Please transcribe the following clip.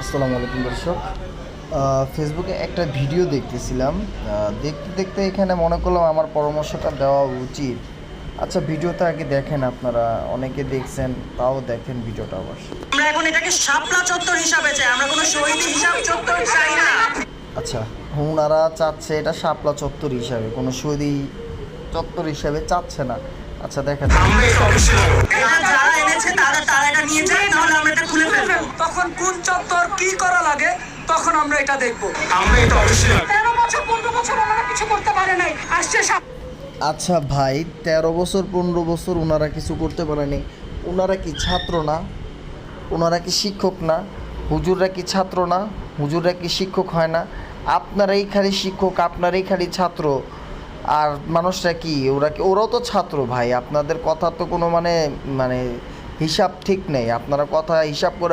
আসসালামু আলাইকুম দর্শক। ফেসবুকে একটা ভিডিও দেখতেছিলাম। দেখতে দেখতে এখানে মনে করলাম আমার পরামর্শটা দেওয়া উচিত। আচ্ছা, ভিডিওটা আগে দেখেন, আপনারা অনেকে দেখছেন, তাও দেখেন ভিডিওটা আবার। আমরা এখন এটাকে শাপলা চত্বর হিসাবে চাই, আমরা কোনো শহীদ হিসাব চত্বর চাই না। আচ্ছা, ওনারা চাচ্ছে এটা শাপলা চত্বর হিসাবে, কোনো শহীদি চত্বর হিসাবে চাচ্ছে না। আচ্ছা, দেখা যাক। এটা যারা এনেছে তারা এটা নিয়ে যায়, নাহলে আমরা এটা খুলে ফেলবো। তখন কোন চত্বর কি করা লাগে তখন আমরা এটা দেখবো। আমরা এটা অবশ্যই 13 বছর 15 বছর ওনারা কিছু করতে পারে নাই, আসছে আচ্ছা ভাই, 13 বছর 15 বছর ওনারা কিছু করতে পারেনি। ওনারা কি ছাত্র না? ওনারা কি শিক্ষক না? হুজুররা কি ছাত্র না? হুজুররা কি শিক্ষক হয় না? আপনারাই খালি শিক্ষক, আপনারাই খালি ছাত্র। আর মানুষরা কি, ওরাও তো ছাত্র ভাই। আপনাদের কথা তো কোনো মানে মানে হিসাব ঠিক নেই। আপনারা কথা হিসাব করে